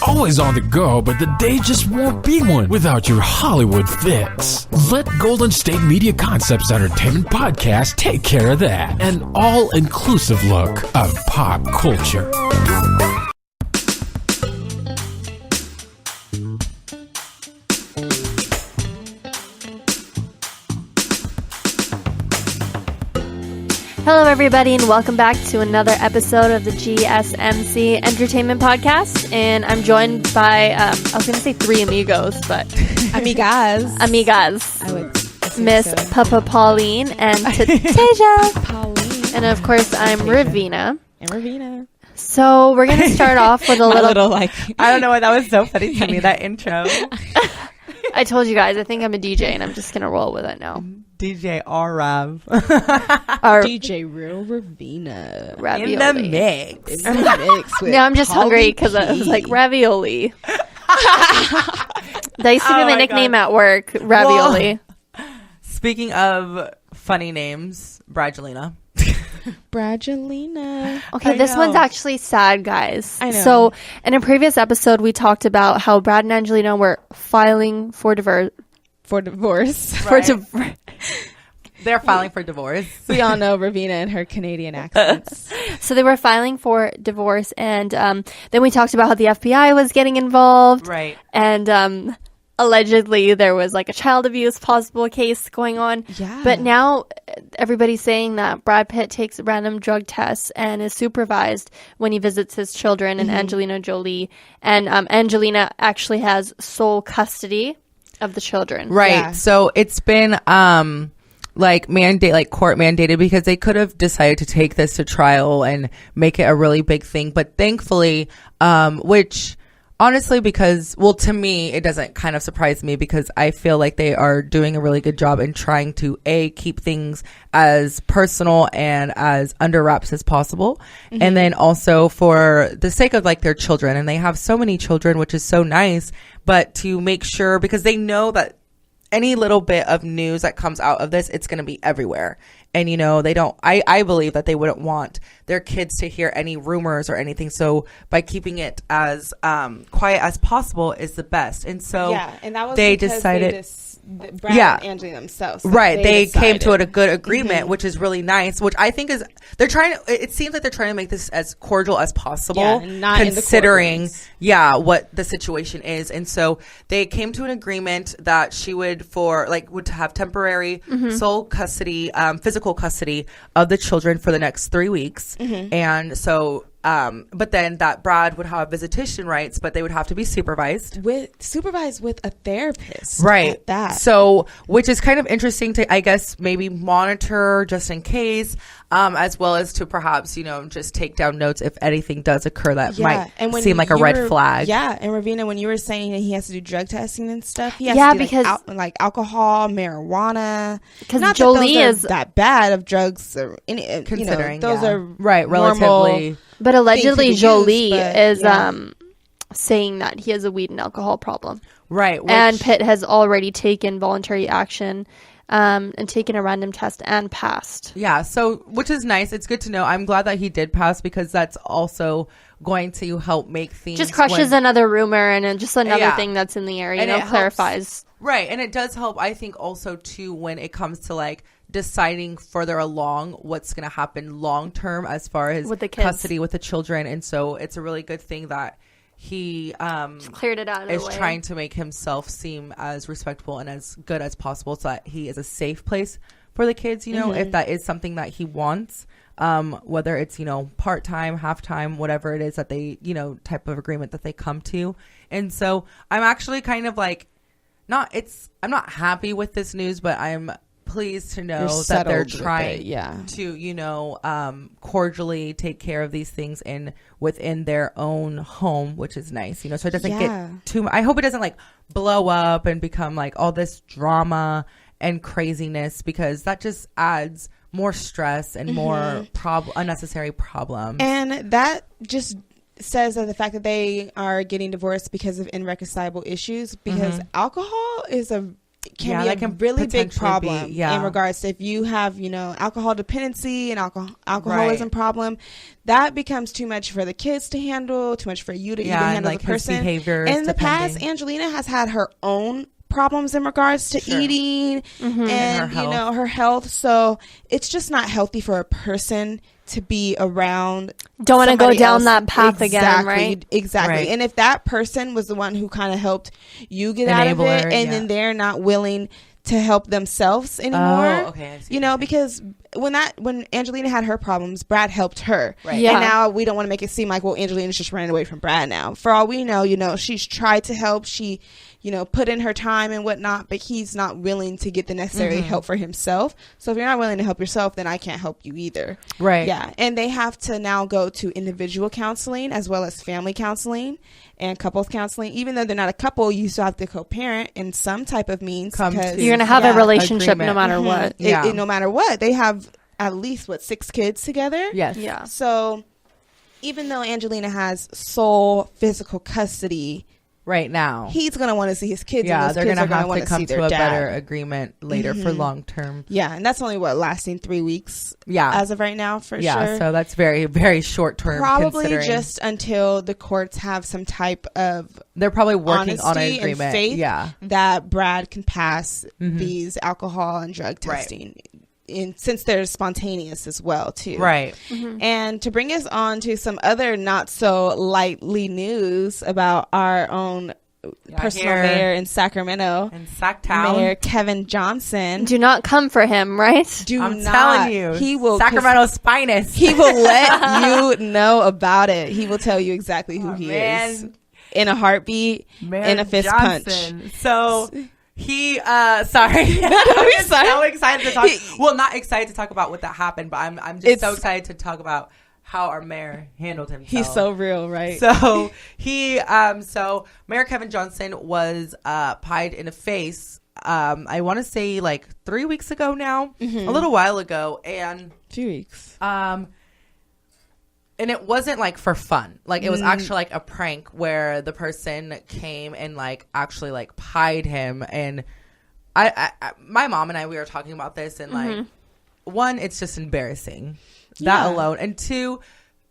always on the go, but the day just won't be one without your Hollywood fix. Let Golden State Media Concepts Entertainment Podcast take care of that. An all-inclusive look of pop culture. Hello, everybody, and welcome back to another episode of the GSMC Entertainment Podcast. And I'm joined by, I was going to say three amigos, but... Amigas. Amigas. I would Miss so. Papa Pauline and Taejha. Pauline. And, of course, I'm Ravina. And Ravina. So we're going to start off with a little... I don't know why that was so funny to me, that intro. I told you guys, I think I'm a DJ, and I'm just going to roll with it now. DJ R-Rav. DJ Real Ravina. Ravioli. In the mix. In the mix with Now I'm just hungry Pauline because I was P. like, ravioli. That used to be my nickname God. at work, ravioli. Well, speaking of funny names, Brangelina. Brangelina. Okay, I this know. one's actually sad, guys. I know. So, in a previous episode, we talked about how Brad and Angelina were filing for divorce. For divorce. Right. They're filing for divorce. We all know Ravina and her Canadian accents. So they were filing for divorce, and then we talked about how the FBI was getting involved, Right. and allegedly there was like a child abuse possible case going on. Yeah. But now everybody's saying that Brad Pitt takes random drug tests and is supervised when he visits his children and Angelina Jolie, and Angelina actually has sole custody of the children. Right. Yeah. So it's been court mandated, because they could have decided to take this to trial and make it a really big thing. But thankfully, which honestly, because, well, to me, it doesn't kind of surprise me, because I feel like they are doing a really good job in trying to keep things as personal and as under wraps as possible. And then also for the sake of like their children, and they have so many children, which is so nice, but to make sure, because they know that any little bit of news that comes out of this, it's going to be everywhere. And, you know, they don't, I believe that they wouldn't want their kids to hear any rumors or anything. So by keeping it as quiet as possible is the best. And so yeah, and that was they because decided, Brad Yeah. and Angelina themselves. right. They came to decided. a good agreement, which is really nice, which I think is, it seems like they're trying to make this as cordial as possible, Yeah, and not in the considering, courtrooms. what the situation is. And so they came to an agreement that she would have temporary sole custody, physical custody of the children for the next 3 weeks. And so, but then that Brad would have visitation rights, but they would have to be supervised with a therapist. right At that. So, which is kind of interesting to, I guess, maybe monitor just in case, as well as to perhaps, just take down notes if anything does occur that might seem like a red flag. Yeah, and Ravina, when you were saying that he has to do drug testing and stuff, he has Yeah, to do because like alcohol, marijuana, because not Jolie that those is are that bad of drugs or any, Considering those yeah. are right, normal. relatively. But allegedly, thing to be Jolie used, but, is yeah. saying that he has a weed and alcohol problem. Right. And Pitt has already taken voluntary action and taken a random test and passed. Yeah, so, which is nice. It's good to know. I'm glad that he did pass, because that's also going to help make things... Just crushes another rumor and just another Yeah. thing that's in the air, And it clarifies. Right, and it does help, I think, also, too, when it comes to, like, deciding further along what's going to happen long term as far as With the kids. custody with the children. And so it's a really good thing that he Cleared it out of is the way. trying to make himself seem as respectable and as good as possible, so that he is a safe place for the kids, if that is something that he wants, whether it's, part-time, half-time, whatever it is that they, type of agreement that they come to. And so I'm actually kind of like, I'm not happy with this news, but I'm pleased to know that they're trying to, cordially take care of these things within their own home, which is nice, so it doesn't get too much. I hope it doesn't like blow up and become like all this drama and craziness, because that just adds more stress and more unnecessary problems. And that just says that the fact that they are getting divorced because of irreconcilable issues, because alcohol is can that be a can really big potentially problem be, in regards to if you have, alcohol dependency and alcoholism Right. problem, that becomes too much for the kids to handle, too much for you to even handle like as a person. his behaviors, In the past, depending. Angelina has had her own problems in regards to Sure. eating Mm-hmm. and, her her health. So it's just not healthy for a person to be around. Don't want to go somebody down else. that path again, Exactly, right? Exactly. Right. And if that person was the one who kind of helped you get out of it, Enabler, and then they're not willing to help themselves anymore, okay, I see what you're saying. because when Angelina had her problems, Brad helped her. Right. Yeah. And now we don't want to make it seem like, well, Angelina's just running away from Brad now. For all we know, she's tried to help. She, put in her time and whatnot, but he's not willing to get the necessary help for himself. So if you're not willing to help yourself, then I can't help you either. Right. Yeah. And they have to now go to individual counseling as well as family counseling and couples counseling. Even though they're not a couple, you still have to co-parent in some type of means. Come because- to- You're going to have a Yeah. relationship no agreement. matter what. Yeah. No matter what. They have at least, 6 kids together? Yes. Yeah. So even though Angelina has sole physical custody, Right now. he's going to want to see his kids. Yeah, and those they're kids going are to have wanna to come see to their a dad. better agreement later for long term. Yeah, and that's only lasting 3 weeks. Yeah. As of right now, for Yeah, sure. so that's very, very short term. Probably just until the courts have some type of they're probably working on an honesty and agreement. faith Yeah. that Brad can pass these alcohol and drug Right. testing. Since they're spontaneous as well too. Right. And to bring us on to some other not so lightly news about our own personal here mayor in Sacramento, in Sacktown. Mayor Kevin Johnson. Do not come for him, right? Do I'm not. telling you, He will Sacramento's finest. He will let you know about it. He will tell you exactly who he is in a heartbeat, Mayor in a fist Johnson. punch. So he, sorry, I'm I'm sorry. so excited to talk. Well, not excited to talk about what that happened, but I'm just so It's- excited to talk about how our mayor handled himself. He's so real, right? So so Mayor Kevin Johnson was pied in the face. I want to say like 3 weeks ago now, a little while ago, and a few weeks. and it wasn't like for fun. Like it was actually like a prank where the person came and like actually like pied him. And I my mom and I, we were talking about this, and like, one, it's just embarrassing, that Yeah. alone. And two,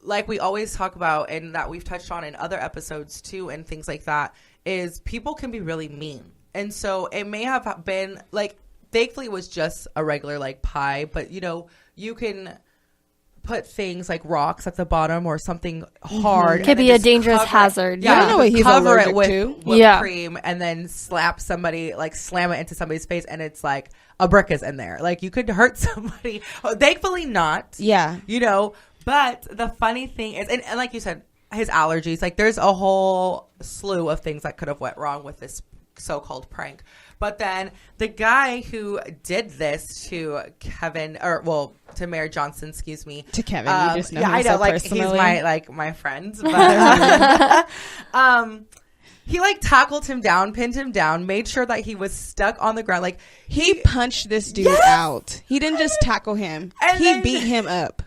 like we always talk about, and that we've touched on in other episodes too, and things like that, is people can be really mean. And so it may have been like, thankfully it was just a regular like pie, but you can put things like rocks at the bottom or something hard. Could and be then a just dangerous cover it. hazard. Yeah, I don't know what he's cover allergic it with to. whipped Yeah. cream and then slap somebody, like slam it into somebody's face, and it's like a brick is in there. Like you could hurt somebody. Thankfully not. Yeah. But the funny thing is, and like you said, his allergies, like there's a whole slew of things that could have went wrong with this so-called prank. But then the guy who did this to to Mayor Johnson, excuse me. To Kevin, you just know him I know, so like personally. he's my friend. But, he like tackled him down, pinned him down, made sure that he was stuck on the ground. Like He punched this dude out. He didn't just tackle him. And He then- beat him up.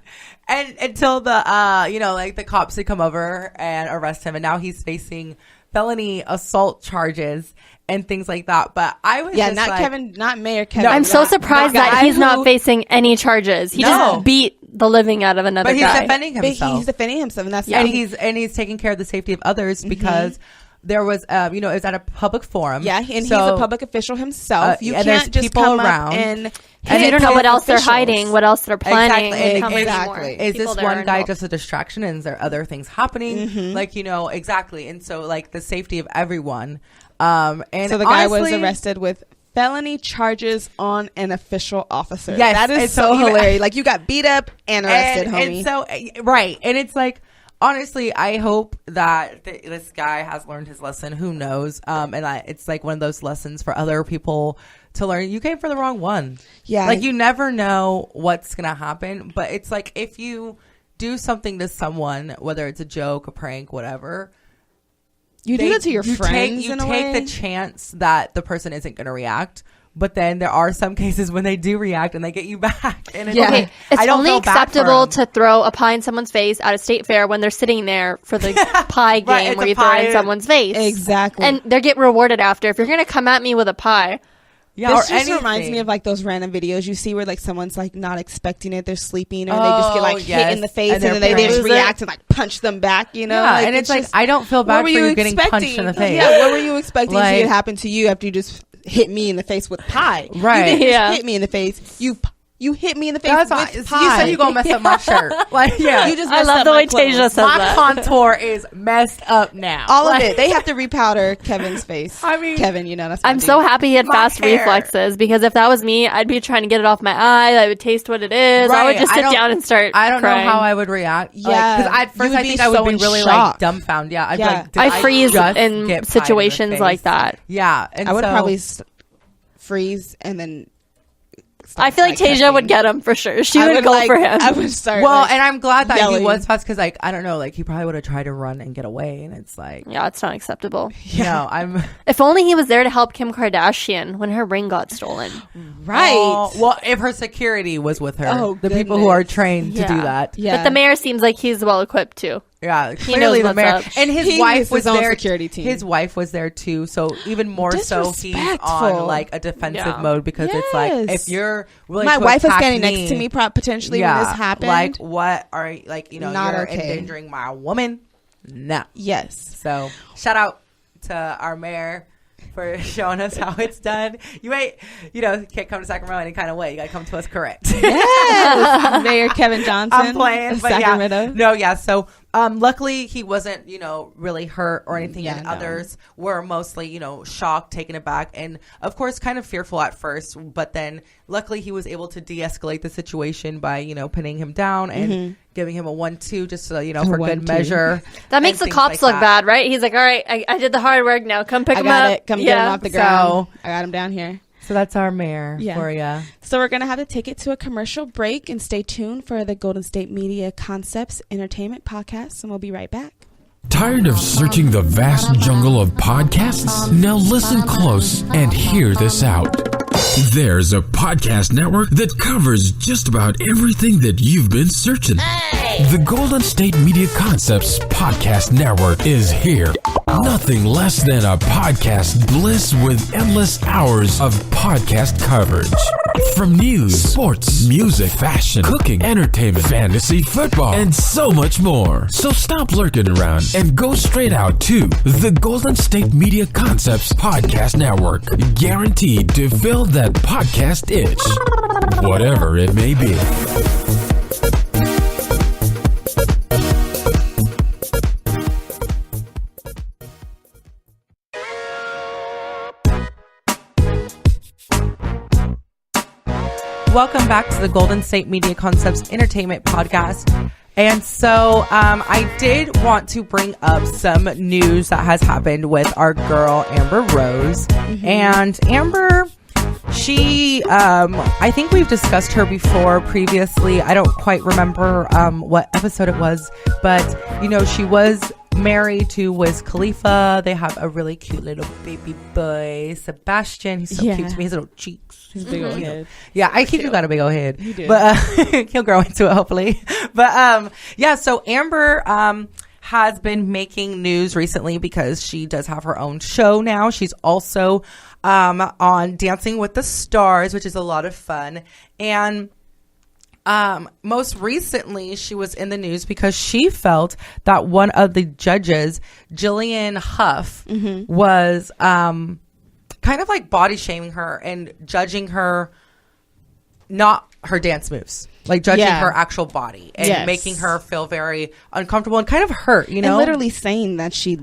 and until the like the cops had come over and arrest him, and now he's facing felony assault charges and things like that. But I was just not Mayor Kevin. I'm so surprised that guy he's not who- facing any charges. He No. just beat the living out of another But he's guy. defending But himself. he's defending himself, and that's and he's taking care of the safety of others because there was it was at a public forum. yeah, and he's So, a public official himself. You and there's can't just people come around. up and Because you don't know what else they're hiding, what else they're planning. Exactly. and how many Exactly. more Is people this there one are guy involved. just a distraction, and is there other things happening? Like, exactly. And so like the safety of everyone. And so the guy was honestly, arrested with felony charges on an official officer. Yes, that is and so so even- hilarious. Like you got beat up and arrested, homie. And so right, and it's like, honestly, I hope that this guy has learned his lesson. Who knows? It's like one of those lessons for other people to learn. You came for the wrong one. Yeah. Like you never know what's gonna happen. But it's like if you do something to someone, whether it's a joke, a prank, whatever. you do that to your friends. You in a take way. the chance that the person isn't going to react, but then there are some cases when they do react and they get you back. And it's Yeah. Okay, like, it's I don't only feel bad for acceptable them. to throw a pie in someone's face at a state fair when they're sitting there for the pie game Right, it's where a you throw it pie. in someone's face. Exactly. And they get rewarded after. If you're going to come at me with a pie, Yeah, this or just reminds anything. me of like those random videos you see where like someone's like not expecting it, they're sleeping, or they just get like hit in the face, and then they just react and like punch them back, you know? Yeah, like, and it's like, I don't feel bad for you getting punched in the face. Yeah, what were you expecting Like- to happen to you after you just hit me in the face with pie? Right. You didn't Yeah. just hit me in the face. You hit me in the face That's with why pie. you said you gonna mess up my shirt. Like, yeah, You just I messed love up the my way clothes. Taejha says my that. contour is messed up now. All of Like, it. They have to repowder Kevin's face. I mean, Kevin, you know that's. my I'm dude. so happy he had My fast hair. reflexes, because if that was me, I'd be trying to get it off my eye. I would taste what it is. I would Right. just I sit don't- down and start I don't crying. know how I would react. Yeah. Because at You first would I be think I would so be in really shock. like dumbfounded. Yeah, I'd be Yeah. like, did I freeze just in get pie situations the like face? that. Yeah, and I would so- probably freeze and then. I feel like Taejha would get him for sure. She would go for him. I would start. Well, like, and I'm glad that yelling. he was fast because, like, I don't know, like he probably would have tried to run and get away, and it's like, Yeah, it's not acceptable. no, I'm If only he was there to help Kim Kardashian when her ring got stolen. right. Oh, well, if her security was with her, Oh, the people who are goodness. trained to do Yeah. that, Yeah. But the mayor seems like he's well equipped too. yeah, knows clearly the what's mayor up. and his He wife is was his own there. security team. His wife was there too, so even more so he's on Disrespectful. like a defensive Yeah. mode because it's like Yes. if you're willing My to wife was attack standing next to me potentially when this happened. Like, what are like Not you're okay. endangering my woman? No. Yes. So shout out to our mayor for showing us how it's done. You can't come to Sacramento any kind of way. You gotta come to us correct. Yes. Mayor Kevin Johnson. I'm playing, of but Sacramento. yeah. No, yeah. So, luckily he wasn't, really hurt or anything. Yeah, and no. others were mostly, shocked, taken aback, and of course, kind of fearful at first. But then, luckily, he was able to de-escalate the situation by, pinning him down and giving him a 1-2, just so for 1-2. good measure. That makes the and cops things look like that. bad, right? He's like, all right, I did the hard work now. Come pick I him got up. it. Come get him off the So- ground. I got him down here. So that's our mayor Yeah. for you. So we're going to have to take it to a commercial break and stay tuned for the Golden State Media Concepts Entertainment Podcast, and we'll be right back. Tired of searching the vast jungle of podcasts? Now listen close and hear this out. There's a podcast network that covers just about everything that you've been searching. The Golden State Media Concepts Podcast Network is here. Nothing less than a podcast bliss with endless hours of podcast coverage. From news, sports, music, fashion, cooking, entertainment, fantasy, football, and so much more. So stop lurking around and go straight out to the Golden State Media Concepts Podcast Network. Guaranteed to fill that podcast itch, whatever it may be. Welcome back to the Golden State Media Concepts Entertainment Podcast. And so I did want to bring up some news that has happened with our girl, Amber Rose. And Amber, she, I think we've discussed her before previously. I don't quite remember what episode it was, but, she was married to Wiz Khalifa. They have a really cute little baby boy, Sebastian. He's so cute to me. His little cheeks. His big old head. Yeah, I think he's got a big old head. He did. But he'll grow into it, hopefully. But yeah, so Amber has been making news recently because she does have her own show now. She's also on Dancing with the Stars, which is a lot of fun. And most recently, she was in the news because she felt that one of the judges, Julianne Hough, was kind of like body shaming her and judging her, not her dance moves, like judging her actual body and making her feel very uncomfortable and kind of hurt, And literally saying that she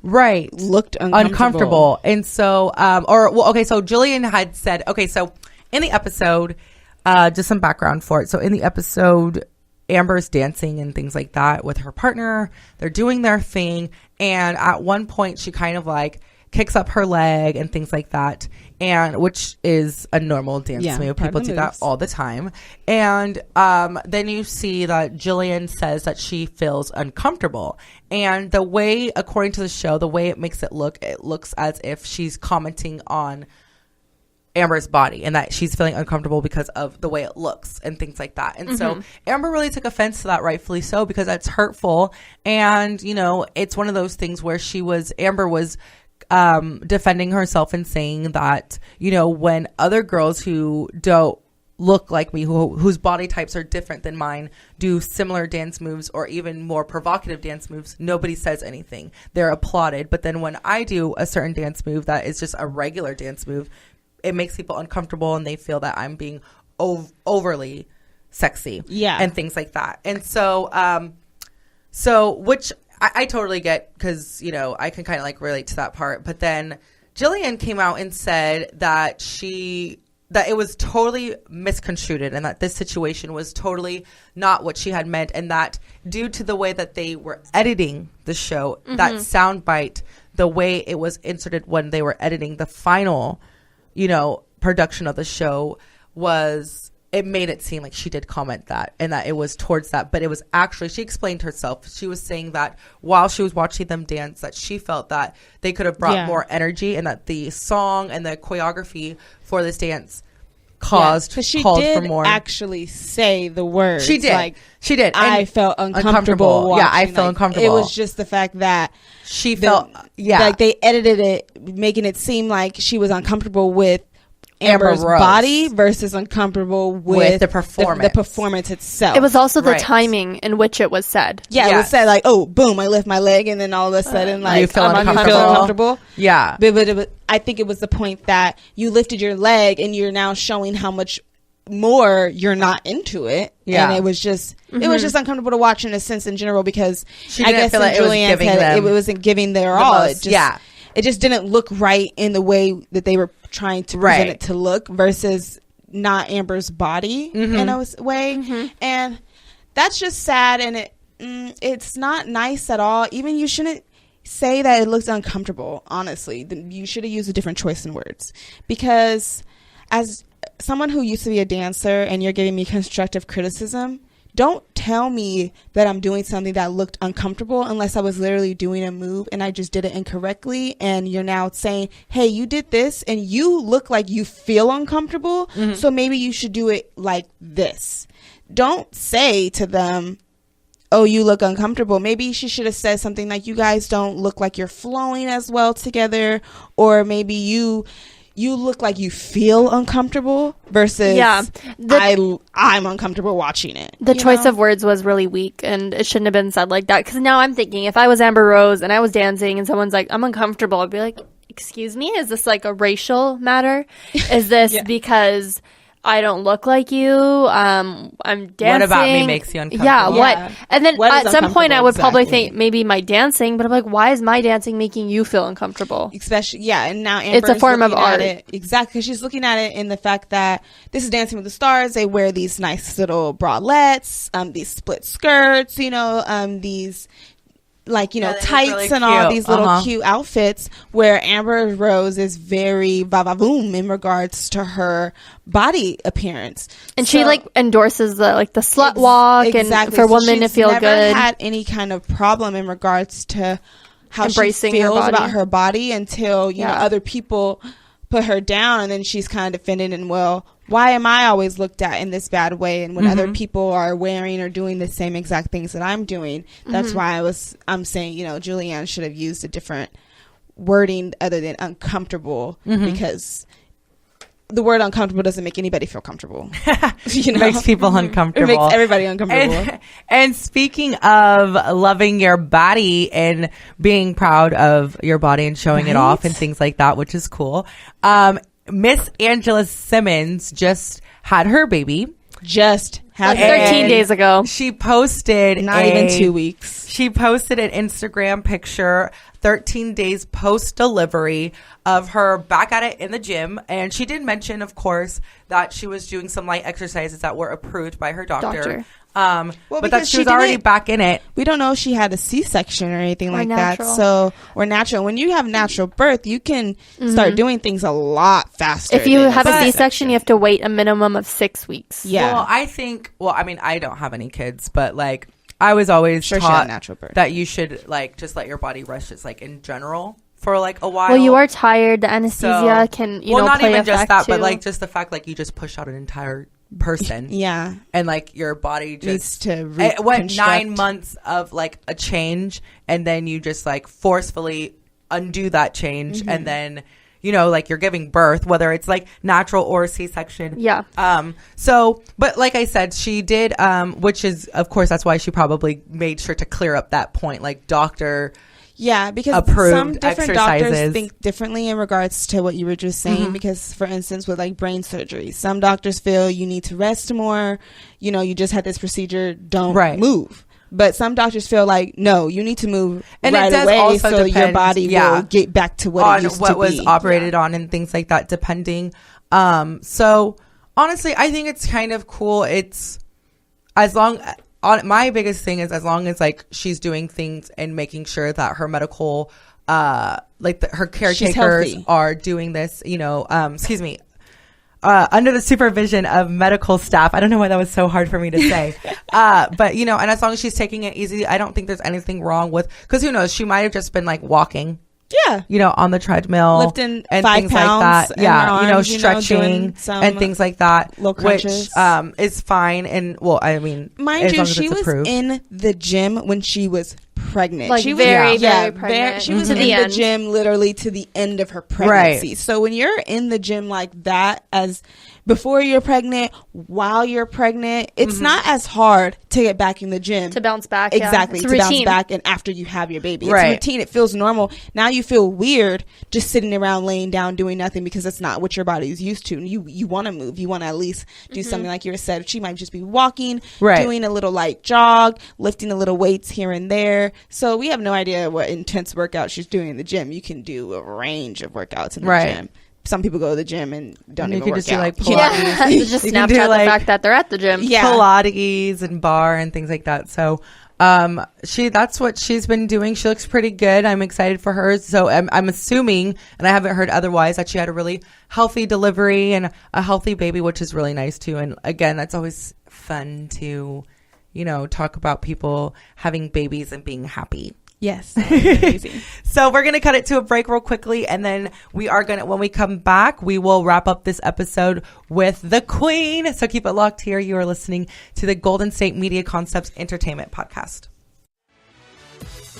looked uncomfortable. And so, so Julian had said, so in the episode, just some background for it. So in the episode, Amber's dancing and things like that with her partner. They're doing their thing. And at one point, she kind of like kicks up her leg and things like that. And which is a normal dance move. People do that all the time. And then you see that Jillian says that she feels uncomfortable. And the way, according to the show, the way it makes it looks as if she's commenting on Amber's body and that she's feeling uncomfortable because of the way it looks and things like that. And so Amber really took offense to that, rightfully so, because that's hurtful. And, it's one of those things where Amber was defending herself and saying that, you know, when other girls who don't look like me, whose body types are different than mine, do similar dance moves or even more provocative dance moves, nobody says anything. They're applauded. But then when I do a certain dance move that is just a regular dance move, it makes people uncomfortable and they feel that I'm being overly sexy, and things like that. And so which I totally get, because, you know, I can kind of like relate to that part. But then Julianne came out and said that that it was totally misconstrued and that this situation was totally not what she had meant, and that due to the way that they were editing the show, that soundbite, the way it was inserted when they were editing the final, you know, production of the show, it made it seem like she did comment that and that it was towards that. But it was actually, she explained herself. She was saying that while she was watching them dance, that she felt that they could have brought more energy, and that the song and the choreography for this dance called for more. Actually say the words. She did. Like, she did. I felt uncomfortable watching. Yeah, I felt uncomfortable. It was just the fact that she felt, like they edited it, making it seem like she was uncomfortable with Amber's body versus uncomfortable with the performance. The performance itself. It was also the timing in which it was said. Yeah, it was said like, oh, boom, I lift my leg, and then all of a sudden, like, you feel uncomfortable. Yeah. But I think it was the point that you lifted your leg and you're now showing how much more you're not into it. Yeah. And it was just uncomfortable to watch in a sense in general, because I guess like it wasn't giving their all. It just didn't look right in the way that they were trying to present it to look, versus not Amber's body in a way. And that's just sad, and it's not nice at all. Even you shouldn't say that it looks uncomfortable, honestly. You should have used a different choice in words, because as someone who used to be a dancer and you're giving me constructive criticism, don't tell me that I'm doing something that looked uncomfortable unless I was literally doing a move and I just did it incorrectly. And you're now saying, hey, you did this and you look like you feel uncomfortable. So maybe you should do it like this. Don't say to them, oh, you look uncomfortable. Maybe she should have said something like, you guys don't look like you're flowing as well together. Or maybe you look like you feel uncomfortable, versus I'm uncomfortable watching it. The choice of words was really weak, and it shouldn't have been said like that. Because now I'm thinking, if I was Amber Rose and I was dancing and someone's like, I'm uncomfortable, I'd be like, excuse me, is this like a racial matter? Is this because I don't look like you? I'm dancing. What about me makes you uncomfortable? Yeah, what? And then at some point I would probably think maybe my dancing, but I'm like, why is my dancing making you feel uncomfortable? Especially, and now Amber it's a form of art. Exactly, because she's looking at it in the fact that this is Dancing with the Stars. They wear these nice little bralettes, these split skirts, these tights really and all these little cute outfits, where Amber Rose is very va-va-voom in regards to her body appearance. And she endorses the slut walk and for women to feel good. She's never had any kind of problem in regards to how embracing she feels about her body until, other people put her down, and then she's kind of defending and, well, why am I always looked at in this bad way? And when other people are wearing or doing the same exact things that I'm doing, that's why I'm saying, Julianne should have used a different wording other than uncomfortable, because the word uncomfortable doesn't make anybody feel comfortable. It makes people uncomfortable. It makes everybody uncomfortable. And speaking of loving your body and being proud of your body and showing it off and things like that, which is cool. Miss Angela Simmons just had her baby. Just had 13 days ago. She posted even 2 weeks. She posted an Instagram picture 13 days post delivery of her back at it in the gym, and she did mention, of course, that she was doing some light exercises that were approved by her doctor. But that she was already back in it. We don't know if she had a C-section or anything like that. So, or natural. When you have natural birth, you can start doing things a lot faster. If you have a C-section, you have to wait a minimum of 6 weeks. Yeah. Well, I mean, I don't have any kids, but I was always taught natural birth. That you should just let your body rest, just in general for a while. Well, you are tired. The anesthesia can not play even just that, too. but just the fact you just push out an entire person. Yeah. And your body just needs to it went 9 months of a change, and then you just forcefully undo that change and then like you're giving birth, whether it's like natural or C-section. Yeah. So, but like I said, she did, which is, of course, that's why she probably made sure to clear up that point, like doctor. Yeah, because approved some different exercises. doctors think differently in regards to what you were just saying. Because, for instance, with like brain surgery, some doctors feel you need to rest more. You just had this procedure, don't move. But some doctors feel like, no, you need to move and right it does away also so depend, your body will get back to what it used to be. On what was operated on and things like that, depending. So, honestly, I think it's kind of cool. It's my biggest thing is as long as like she's doing things and making sure that her medical, her caretakers are doing this, under the supervision of medical staff. I don't know why that was so hard for me to say. But, and as long as she's taking it easy, I don't think there's anything wrong with, because who knows, she might have just been like walking. Yeah. On the treadmill. Lifting and 5 things pounds like that. Yeah. Arms, stretching and things like that. Which crunches. Is fine. And, well, I mean, mind you, she was approved. In the gym when she was pregnant. Like she very, was, very pregnant. She was in the gym literally to the end of her pregnancy. Right. So when you're in the gym like that, as before you're pregnant, while you're pregnant, it's not as hard to get back in the gym. To bounce back. Exactly. It's a to routine. bounce back and after you have your baby. It's right. a routine. It feels normal. Now you feel weird just sitting around laying down doing nothing because that's not what your body is used to. And you want to move. You want to at least do something like you said. She might just be walking, doing a little light jog, lifting a little weights here and there. So we have no idea what intense workout she's doing in the gym. You can do a range of workouts in the gym. Some people go to the gym and don't even work out. Do like Pilates. Just Snapchat the fact that they're at the gym. Yeah. Pilates and bar and things like that. So that's what she's been doing. She looks pretty good. I'm excited for her. So I'm assuming, and I haven't heard otherwise, that she had a really healthy delivery and a healthy baby, which is really nice too. And again, that's always fun to, talk about people having babies and being happy. Yes. Amazing. So we're going to cut it to a break real quickly. And then when we come back, we will wrap up this episode with the Queen. So keep it locked here. You are listening to the Golden State Media Concepts Entertainment Podcast.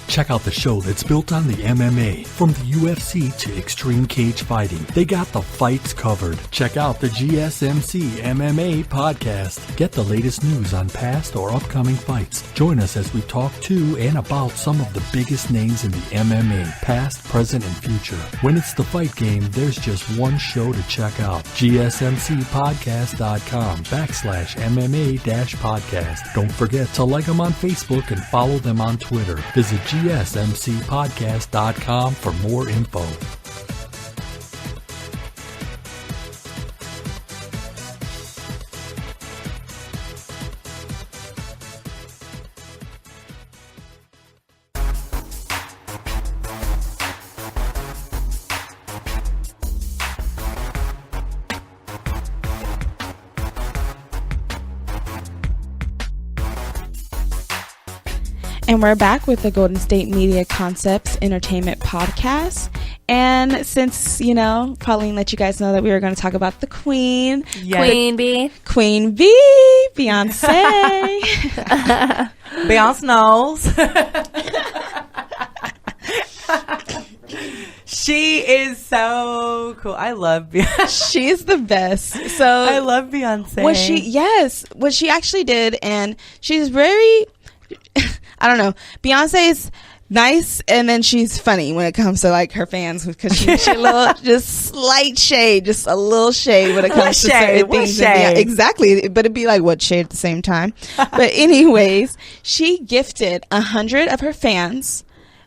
Check out the show that's built on the MMA. From the UFC to extreme cage fighting, they got the fights covered. Check out the GSMC MMA podcast. Get the latest news on past or upcoming fights. Join us as we talk to and about some of the biggest names in the MMA, past, present, and future. When it's the fight game, there's just one show to check out. GSMCpodcast.com/MMA-podcast. Don't forget to like them on Facebook and follow them on Twitter. Visit GSMCpodcast.com for more info. And we're back with the Golden State Media Concepts Entertainment Podcast. And since, Pauline let you guys know that we were going to talk about the Queen. Yes. Queen Bee, Beyonce. Beyonce knows. She is so cool. I love Beyonce. She's the best. So I love Beyonce. What she actually did, and she's very... I don't know. Beyonce is nice, and then she's funny when it comes to like her fans because she a little just slight shade, just a little shade when it comes to certain things. Exactly, but it'd be like what shade at the same time. But anyways, she gifted 100 of her fans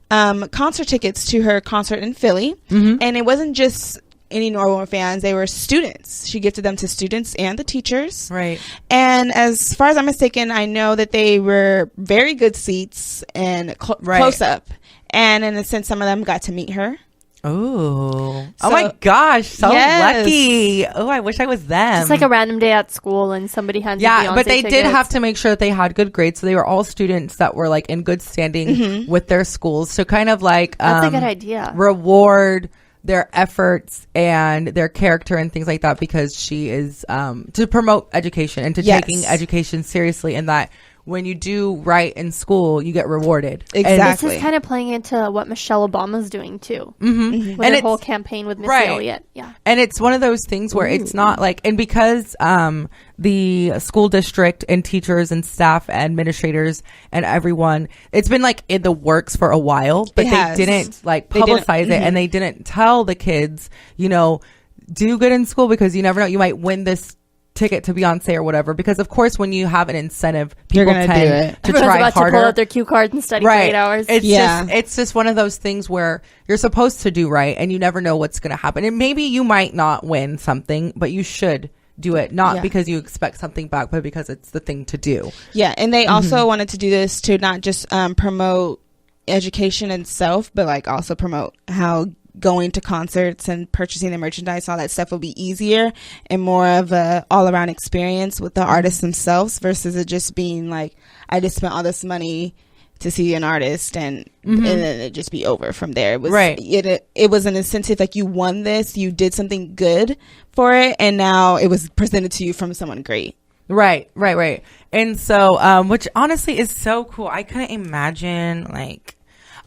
concert tickets to her concert in Philly, and it wasn't just any normal fans. They were students. She gifted them to students and the teachers. Right. And as far as I'm mistaken, I know that they were very good seats and close up. And in a sense, some of them got to meet her. Oh my gosh, so lucky. Oh, I wish I was them. It's like a random day at school and somebody hands you Beyonce but they tickets. did have to make sure that they had good grades, so they were all students that were like in good standing with their schools. So kind of like that's a good idea. Reward their efforts and their character and things like that, because she is to promote education and to taking education seriously, and that when you do right in school, you get rewarded. Exactly. This is kind of playing into what Michelle Obama's doing too, with And her whole campaign with Missy right. Elliott. Yeah, And it's one of those things where it's not like, and because the school district and teachers and staff, administrators and everyone, it's been like in the works for a while, but they didn't like publicize it, and they didn't tell the kids, you know, do good in school because you never know, you might win this ticket to Beyonce or whatever, because of course when you have an incentive, people tend to everyone's try about harder. to pull out their cue cards and study for 8 hours. It's just one of those things where you're supposed to do right and you never know what's going to happen, and maybe you might not win something, but you should do it, not because you expect something back, but because it's the thing to do. And they also wanted to do this to not just promote education itself, but like also promote how going to concerts and purchasing the merchandise, all that stuff will be easier and more of a all-around experience with the artists themselves, versus it just being like, I just spent all this money to see an artist and then it just be over from there. It was it was an incentive, like you won this, you did something good for it, and now it was presented to you from someone great. Right. And so which honestly is so cool. I couldn't imagine, like,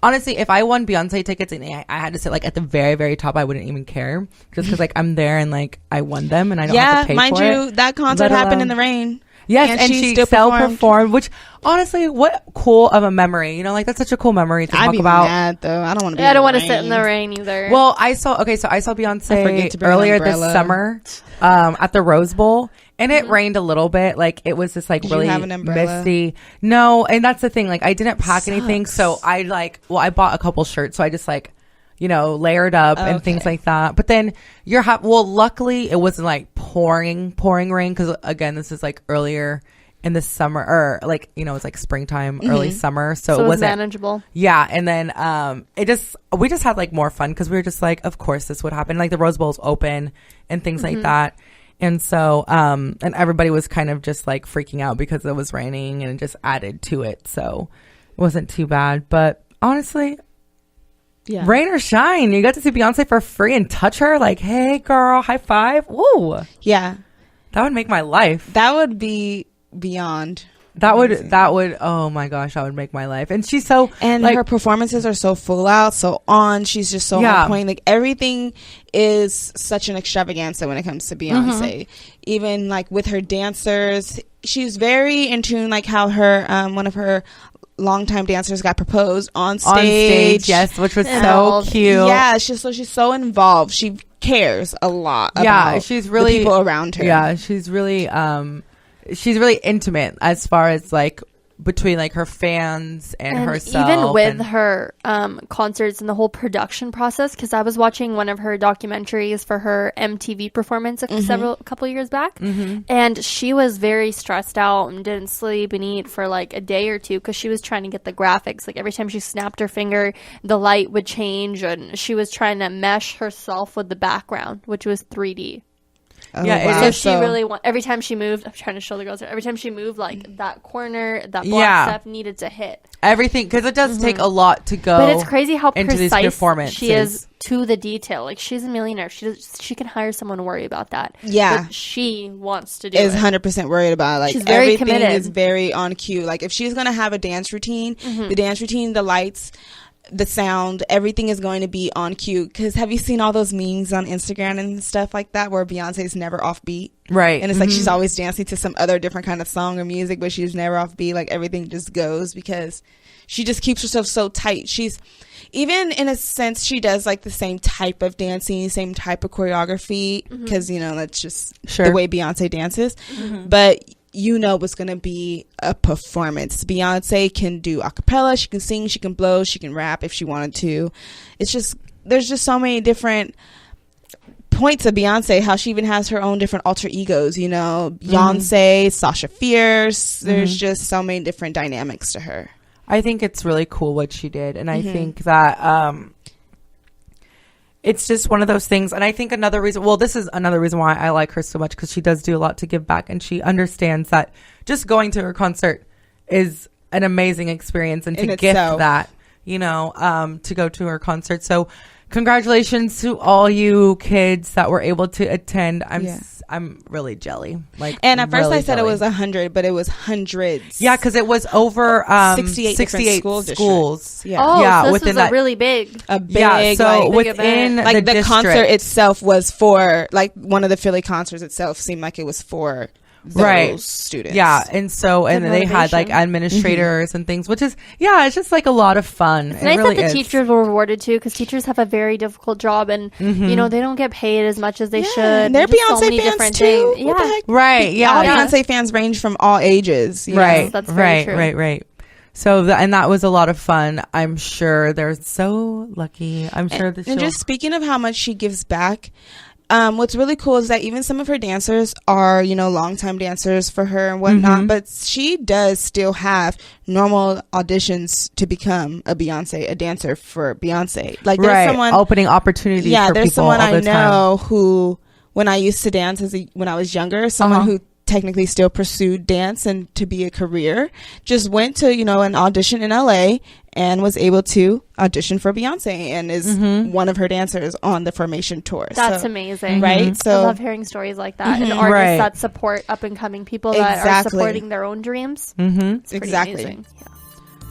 honestly, if I won Beyonce tickets and I had to sit like at the very, very top, I wouldn't even care, just because like I'm there and like I won them and I don't have to pay mind for you, it. that concert happened in the rain. Yes, and she still performed, which honestly, what cool of a memory. You know, like that's such a cool memory to talk about. Mad, though. I don't want to be I don't want to sit in the rain either. Well, I saw Beyonce earlier this summer at the Rose Bowl. And it rained a little bit. Like, it was just like really misty. No, and that's the thing. Like, I didn't pack anything. So I bought a couple shirts. So I just like, you know, layered up and things like that. But then luckily it wasn't like pouring rain. Cause again, this is like earlier in the summer, or like, you know, it's like springtime, early summer. So it wasn't manageable. Yeah. And then, we just had like more fun. Cause we were just like, of course this would happen. Like the Rose Bowl's open and things like that. And so, and everybody was kind of just like freaking out because it was raining and it just added to it. So it wasn't too bad. But honestly, rain or shine, you got to see Beyonce for free and touch her. Like, hey, girl, high five. Woo. Yeah. That would make my life. That would be beyond. That would, oh my gosh, that would make my life. And she's so, and like, her performances are so full out, so on. She's just so on point. Like, everything is such an extravaganza when it comes to Beyonce. Even like with her dancers, she's very in tune, like how her, one of her longtime dancers got proposed on stage. Yes, which was so cute. Yeah, she's so involved. She cares a lot about she's really, the people around her. Yeah, she's really intimate as far as like between like her fans and herself, even with her concerts and the whole production process. Because I was watching one of her documentaries for her MTV performance a couple years back, and she was very stressed out and didn't sleep and eat for like a day or two because she was trying to get the graphics. Like every time she snapped her finger, the light would change, and she was trying to mesh herself with the background, which was 3D. Oh, wow. So she really every time she moved, I'm trying to show the girls here, every time she moved, like that corner, that black stuff needed to hit everything, because it does take a lot to go. But it's crazy how precise she is to the detail. Like, she's a millionaire, she can hire someone to worry about that. But she wants to do is 100% worried about it. Like, she's very everything committed. is very on cue. Like, if she's gonna have a dance routine, the dance routine, the lights, the sound, everything is going to be on cue. Because have you seen all those memes on Instagram and stuff like that where Beyonce's never off beat? Right. And it's like she's always dancing to some other different kind of song or music, but she's never off beat. Like, everything just goes because she just keeps herself so tight. She's, even in a sense, she does like the same type of dancing, same type of choreography, because you know, that's just the way Beyonce dances. But you know what's going to be a performance. Beyonce can do a cappella, she can sing, she can blow, she can rap if she wanted to. It's just, there's just so many different points of Beyonce, how she even has her own different alter egos, you know, Beyonce, Sasha Fierce. There's just so many different dynamics to her. I think it's really cool what she did, and I think that it's just one of those things. And I think another reason, this is another reason why I like her so much, because she does do a lot to give back, and she understands that just going to her concert is an amazing experience, and to gift that, you know, to go to her concert. So congratulations to all you kids that were able to attend. I'm really jelly. Like, and at first really I said jelly. it was 100, but it was hundreds. Yeah, because it was over 68 schools. Yeah. Oh, Yeah, so this within was that- a really big. A big, Yeah, so like, big within event. like the concert district. itself was for, like, one of the Philly concerts itself seemed like it was for those students. Yeah, and so and Good they had like motivation. administrators and things, which is it's just like a lot of fun. It's It nice really that the is. teachers were rewarded too, because teachers have a very difficult job, and you know they don't get paid as much as they should. And they're Just so Beyonce many fans different too. things. What the Yeah, heck? Right, yeah, All yeah. Beyonce fans range from all ages. you right, know? that's very true. right. So and that was a lot of fun. I'm sure they're so lucky. I'm sure that And just speaking of how much she gives back, what's really cool is that even some of her dancers are, longtime dancers for her and whatnot, but she does still have normal auditions to become a dancer for Beyonce. Like, there's someone opening opportunities. Yeah, for there's people someone all I the time. know who, when I used to dance when I was younger, someone who technically still pursued dance and to be a career, just went to, an audition in LA and was able to audition for Beyonce and is one of her dancers on the Formation tour. That's So- amazing. Right? I So love hearing stories like that, and artists Right. that support up and coming people that are Exactly. supporting their own dreams. It's pretty Exactly. amazing. Yeah.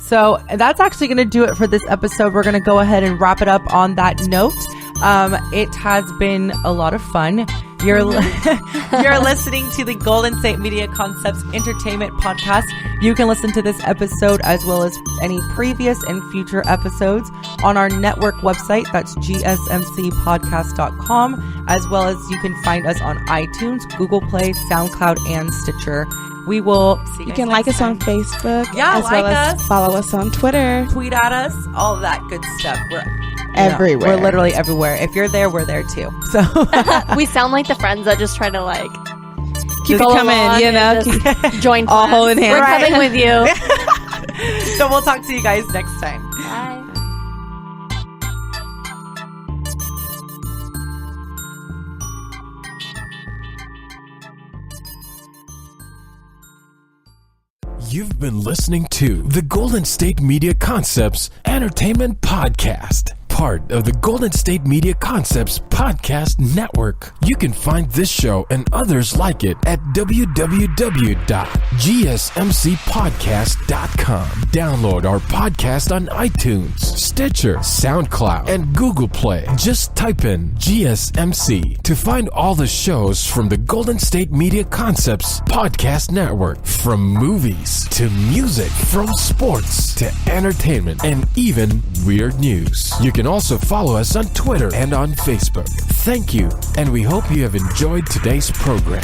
So that's actually going to do it for this episode. We're going to go ahead and wrap it up on that note. It has been a lot of fun. You're listening to the Golden State Media Concepts Entertainment Podcast. You can listen to this episode as well as any previous and future episodes on our network website. That's gsmcpodcast.com, as well as you can find us on iTunes, Google Play, SoundCloud, and Stitcher. We will see you can like us on Facebook, Yeah, as well like as us. follow us on Twitter. tweet at us, all of that good stuff. We're Everywhere. We're literally everywhere. If you're there, we're there too. So We sound like the friends that just try to Keep it go coming, along and just join All plans. holding hands. We're Right. coming with you. so we'll talk to you guys next time. Bye. You've been listening to the Golden State Media Concepts Entertainment Podcast, part of the Golden State Media Concepts Podcast Network. You can find this show and others like it at www.gsmcpodcast.com. Download our podcast on iTunes, Stitcher, SoundCloud, and Google Play. Just type in GSMC to find all the shows from the Golden State Media Concepts Podcast Network. From movies to music, from sports to entertainment, and even weird news. You can also follow us on Twitter and on Facebook. Thank you, and we hope you have enjoyed today's program.